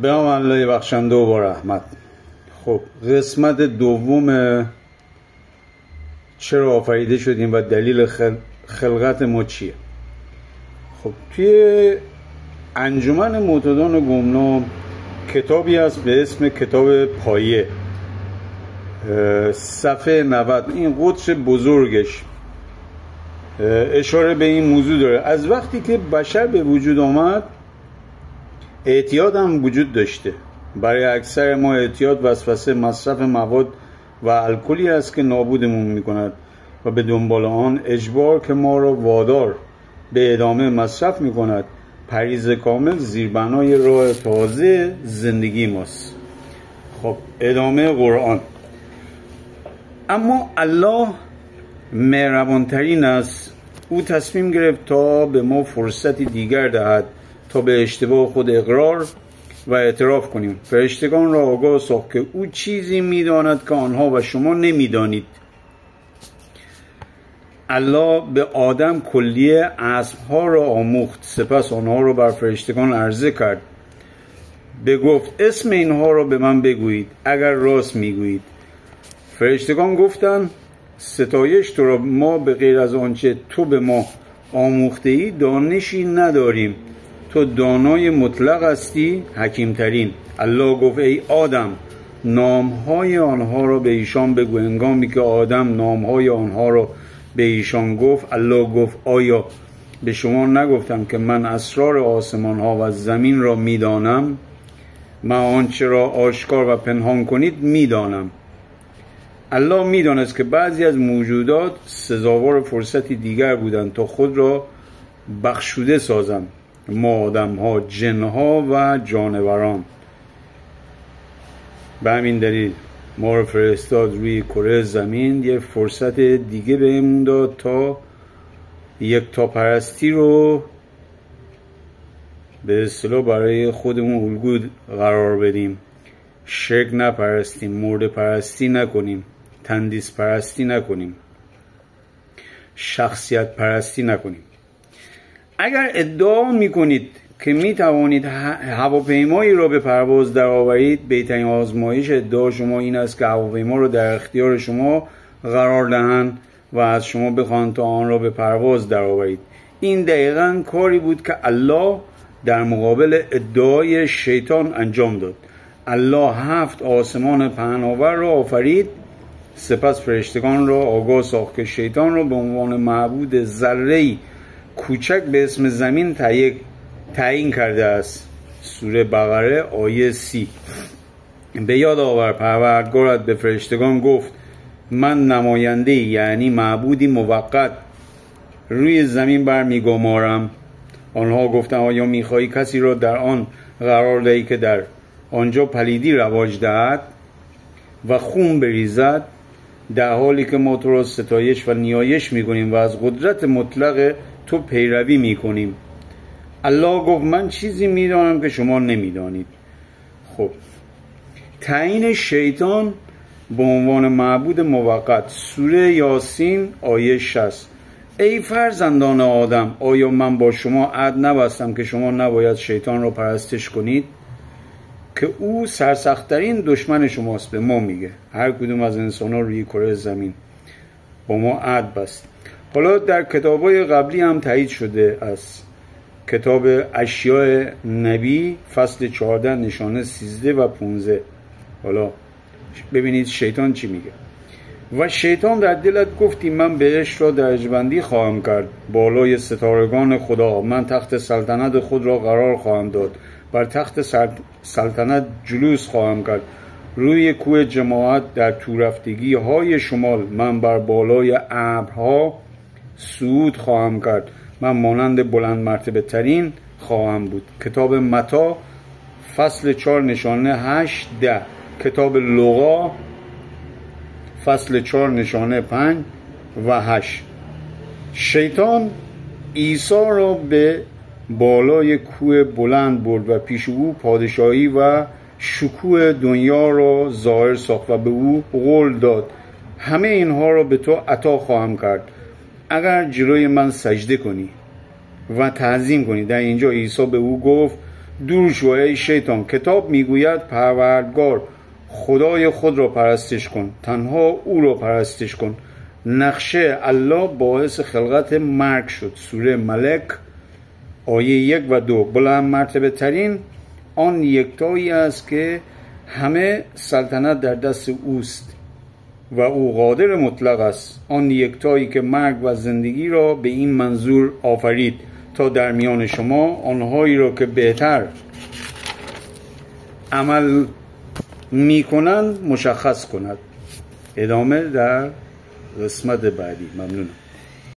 به نام الله بخشنده و با رحمت. خب قسمت دوم چرا آفریده شدیم و دلیل خلقت ما چیه؟ خب توی انجمن معتادان گمنام کتابی هست به اسم کتاب پایه، صفحه 90. این قدس بزرگش اشاره به این موضوع داره. از وقتی که بشر به وجود آمد اعتیاد هم وجود داشته. برای اکثر ما اعتیاد وسوسه مصرف مواد و الکلی است که نابودمون میکند و به دنبال آن اجبار که ما را وادار به ادامه مصرف میکند. پریز کامل زیربنای راه تازه زندگی ماست. خب ادامه قرآن. اما الله مهربانترین است. او تصمیم گرفت تا به ما فرصتی دیگر دهد تا به اشتباه خود اقرار و اعتراف کنیم. فرشتگان را آگاه ساخت که او چیزی می‌داند که آنها و شما نمی‌دانید. الله به آدم کلیه اسم‌ها را آموخت، سپس آنها را بر فرشتگان عرضه کرد. بگفت اسم اینها را به من بگویید اگر راست می‌گویید. فرشتگان گفتند ستایش تو را، ما به غیر از آنچه تو به ما آموخته ای دانشی نداریم. تو دانای مطلق هستی، حکیمترین. الله گفت ای آدم نامهای آنها را به ایشان بگو. هنگامی که آدم نامهای آنها را به ایشان گفت، الله گفت آیا به شما نگفتم که من اسرار آسمان ها و زمین را میدانم؟ من آنچه را آشکار و پنهان کنید میدانم. الله میدانست که بعضی از موجودات سزاوار فرصتی دیگر بودند تا خود را بخشوده سازند. ما آدم ها، جن ها و جانوران. به همین دلیل ما رو فرستاد روی کره زمین، یه فرصت دیگه بهمون داد تا یکتا پرستی رو به اصطلاح برای خودمون الگو قرار بدیم. شرک نپرستیم، مرده پرستی نکنیم، تندیس پرستی نکنیم، شخصیت پرستی نکنیم. اگر ادعا میکنید که میتوانید هواپیمایی را به پرواز درآورید، بهترین آزمایش ادعا شما این است که هواپیما را در اختیار شما قرار دهند و از شما بخواهند تا آن را به پرواز درآورید. این دقیقاً کاری بود که الله در مقابل ادعای شیطان انجام داد. الله 7 آسمان پهناور را آفرید، سپس فرشتگان را آگاه ساخت که شیطان را به عنوان معبود ذره‌ای کوچک به اسم زمین تعیین کرده است. سوره بقره آیه 30. به یاد آور پروردگارت به فرشتگان گفت من نماینده یعنی معبودی موقت روی زمین برمیگمارم. آنها گفتند آیا میخواهی کسی را در آن قرار دهی که در آنجا پلیدی رواج دهد و خون بریزد، در حالی که ما تو را ستایش و نیایش میکنیم و از قدرت مطلق تو پیروی میکنیم. الله گفت من چیزی میدانم که شما نمیدانید. خب تعیین شیطان به عنوان معبود موقت. سوره یاسین آیه 60. ای فرزندان آدم آیا من با شما عهد نبستم که شما نباید شیطان را پرستش کنید که او سرسخت‌ترین دشمن شماست. به ما میگه هر کدوم از انسان‌ها روی کره زمین با ما عهد بست. حالا در کتاب‌های قبلی هم تایید شده است. کتاب اشیاء نبی فصل 14 نشانه 13 و 15. حالا ببینید شیطان چی میگه. و شیطان در دلت گفتی من بهشت را درجه‌بندی خواهم کرد بالای ستارگان خدا. من تخت سلطنت خود را قرار خواهم داد، بر تخت سلطنت جلوس خواهم کرد. روی کوه جماعت در تورفتگی های شمال من بر بالای ابرها صعود خواهم کرد. من مانند بلند مرتبه ترین خواهم بود. کتاب متی فصل 4 نشانه 8 10. کتاب لقا فصل 4 نشانه 5 و 8. شیطان عیسی را به بالای کوه بلند برد و پیش او پادشاهی و شکوه دنیا را ظاهر ساخت و به او قول داد همه اینها را به تو عطا خواهم کرد اگر جلوی من سجده کنی و تعظیم کنی. در اینجا عیسی به او گفت دور شو ای شیطان. کتاب میگوید پروردگار خدای خود را پرستش کن، تنها او را پرستش کن. نقشه الله باعث خلقت مرگ شد. سوره ملک آیه 1 و 2. بلند مرتبه ترین آن یکتایی است که همه سلطنت در دست اوست و او قادر مطلق است. آن یکتایی که مرگ و زندگی را به این منظور آفرید تا در میان شما آنهایی را که بهتر عمل میکنند مشخص کند. ادامه در قسمت بعدی. ممنونم.